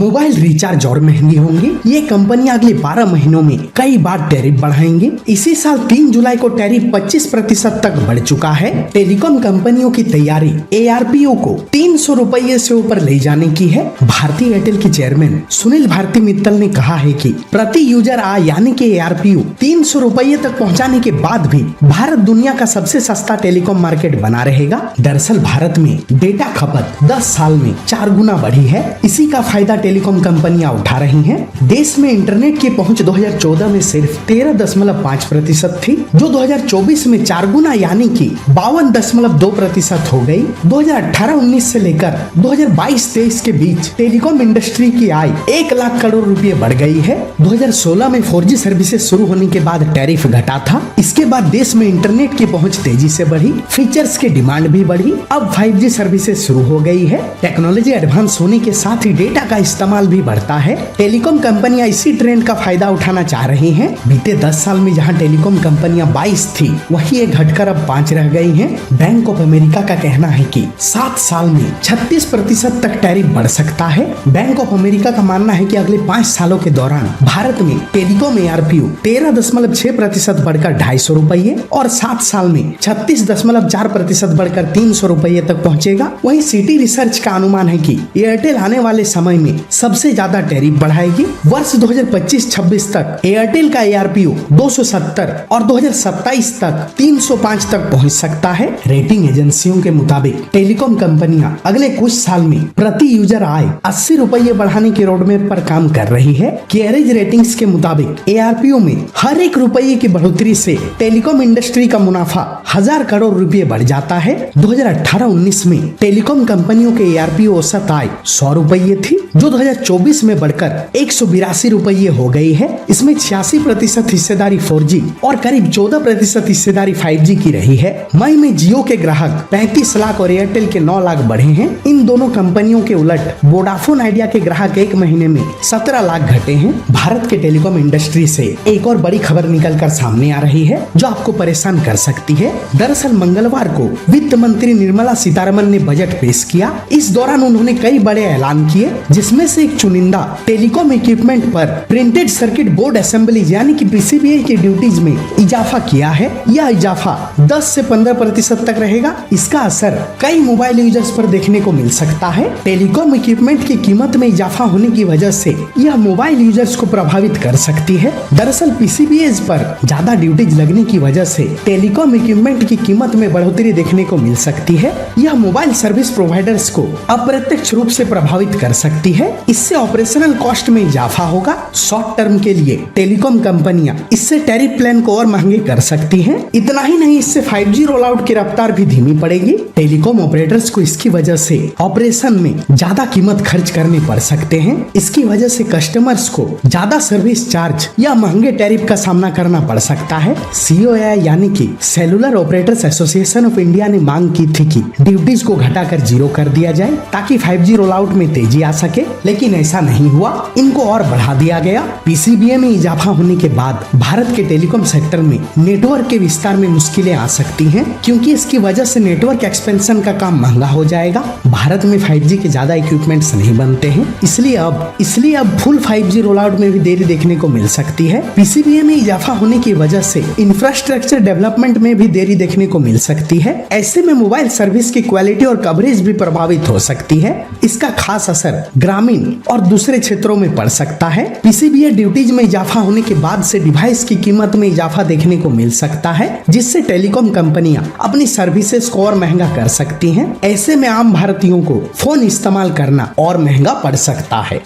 Mobile recharge और महंगे होंगे। ये कंपनियां अगले 12 महीनों में कई बार टैरिफ बढ़ाएंगे। इसी साल 3 जुलाई को टैरिफ 25% तक बढ़ चुका है। टेलीकॉम कंपनियों की तैयारी ARPU को 300 रुपये से ऊपर ले जाने की है। भारतीय एयरटेल के चेयरमैन सुनील भारती मित्तल ने कहा है कि प्रति यूजर आय यानी कि ARPU 300 रुपये तक पहुंचाने के बाद भी भारत दुनिया का सबसे सस्ता टेलीकॉम मार्केट बना रहेगा। दरअसल भारत में डेटा खपत 10 साल में 4 गुना बढ़ी है। इसी का फायदा टेलीकॉम कंपनियां उठा रही हैं। देश में इंटरनेट की पहुंच 2014 में सिर्फ 13.5% थी, जो 2024 में 4 गुना यानी कि 52.2% हो गई। 2018-19 से लेकर 2022-23 के बीच टेलीकॉम इंडस्ट्री की आय 1 लाख करोड़ रुपए बढ़ गई है। 2016 में 4G सर्विसेज शुरू होने के बाद टैरिफ घटा था। इसके बाद देश में इंटरनेट की पहुंच तेजी से बढ़ी, फीचर्स की डिमांड भी बढ़ी। अब 5G सर्विसेज शुरू हो गई है। टेक्नोलॉजी एडवांस होने के साथ ही डेटा का इस्तेमाल भी बढ़ता है। टेलीकॉम कंपनियां इसी ट्रेंड का फायदा उठाना चाह रही हैं। बीते 10 साल में जहां टेलीकॉम कंपनियां 22 थी, वही ये घटकर अब 5 रह गई हैं। बैंक ऑफ अमेरिका का कहना है कि 7 साल में 36% तक टैरिफ बढ़ सकता है। बैंक ऑफ अमेरिका का मानना है कि अगले 5 सालों के दौरान भारत में टेलीकॉम ARPU 13.6% बढ़कर 250 रुपये और 7 साल में 36.4% बढ़कर 300 रुपये तक पहुंचेगा। वहीं सिटी रिसर्च का अनुमान है कि एयरटेल आने वाले समय में सबसे ज्यादा टैरिफ बढ़ाएगी। वर्ष 2025-26 तक एयरटेल का ARPU 270 और 2027 तक 305 तक पहुंच सकता है। रेटिंग एजेंसियों के मुताबिक टेलीकॉम कंपनियां अगले कुछ साल में प्रति यूजर आय 80 रुपये बढ़ाने के रोडमैप पर काम कर रही है। कैरेज रेटिंग्स के मुताबिक ARPU में हर 1 रुपये की बढ़ोतरी से टेलीकॉम इंडस्ट्री का मुनाफा 1000 करोड़ रुपए बढ़ जाता है। 2018-19 में टेलीकॉम कंपनियों के ARPU औसत आय 100 रुपये थी, जो 2024 में बढ़कर 182 रुपये हो गई है। इसमें 86% हिस्सेदारी 4G और करीब 14% हिस्सेदारी 5G की रही है। मई में जियो के ग्राहक 35 लाख और एयरटेल के 9 लाख बढ़े हैं। इन दोनों कंपनियों के उलट वोडाफोन आइडिया के ग्राहक 1 महीने में 17 लाख घटे हैं। भारत के टेलीकॉम इंडस्ट्री से एक और बड़ी खबर निकलकर सामने आ रही है, जो आपको परेशान कर सकती है। दरअसल मंगलवार को वित्त मंत्री निर्मला सीतारमन ने बजट पेश किया। इस दौरान उन्होंने कई बड़े ऐलान किए, जिसमें से एक चुनिंदा टेलीकॉम इक्विपमेंट पर प्रिंटेड सर्किट बोर्ड असेंबलीज यानी कि PCBA की ड्यूटीज में इजाफा किया है। यह इजाफा 10 से 15% तक रहेगा। इसका असर कई मोबाइल यूजर्स पर देखने को मिल सकता है। टेलीकॉम इक्विपमेंट की कीमत में इजाफा होने की वजह से यह मोबाइल यूजर्स को प्रभावित कर सकती है। दरअसल PCBAs पर ज्यादा ड्यूटीज लगने की वजह से टेलीकॉम इक्विपमेंट की कीमत में बढ़ोतरी देखने को मिल सकती है। यह मोबाइल सर्विस प्रोवाइडर्स को अप्रत्यक्ष रूप से प्रभावित कर सकती है। इससे ऑपरेशनल कॉस्ट में इजाफा होगा। शॉर्ट टर्म के लिए टेलीकॉम कंपनियां इससे टैरिफ प्लान को और महंगे कर सकती हैं। इतना ही नहीं, इससे 5G रोल आउट की रफ्तार भी धीमी पड़ेगी। टेलीकॉम ऑपरेटर्स को इसकी वजह से ऑपरेशन में ज्यादा कीमत खर्च करने पड़ सकते हैं। इसकी वजह से कस्टमर्स को ज्यादा सर्विस चार्ज या महंगे टैरिफ का सामना करना पड़ सकता है। COAI यानी कि cellular operators association of India ने मांग की थी कि ड्यूटीज को घटाकर 0 कर दिया जाए, ताकि 5G रोल आउट में तेजी आ सके, लेकिन ऐसा नहीं हुआ। इनको और बढ़ा दिया गया। PCBA में इजाफा होने के बाद भारत के टेलीकॉम सेक्टर में नेटवर्क के विस्तार में मुश्किलें आ सकती हैं, क्योंकि इसकी वजह से नेटवर्क एक्सपेंशन का काम महंगा हो जाएगा। भारत में 5G के ज्यादा इक्विपमेंट्स नहीं बनते हैं, इसलिए अब फुल 5G रोल आउट में भी देरी देखने को मिल सकती है। PCBA में इजाफा होने की वजह से इंफ्रास्ट्रक्चर डेवलपमेंट में भी देरी देखने को मिल सकती है। ऐसे में मोबाइल सर्विस की क्वालिटी और कवरेज भी प्रभावित हो सकती है। इसका खास असर ग्रामीण और दूसरे क्षेत्रों में पड़ सकता है। PCBA ड्यूटीज में इजाफा होने के बाद से डिवाइस की कीमत में इजाफा देखने को मिल सकता है, जिससे टेलीकॉम कंपनियां अपनी सर्विसेज को और महंगा कर सकती हैं। ऐसे में आम भारतीयों को फोन इस्तेमाल करना और महंगा पड़ सकता है।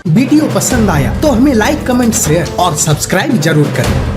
वीडियो पसंद आया तो हमें लाइक, कमेंट, शेयर और सब्सक्राइब जरूर करें।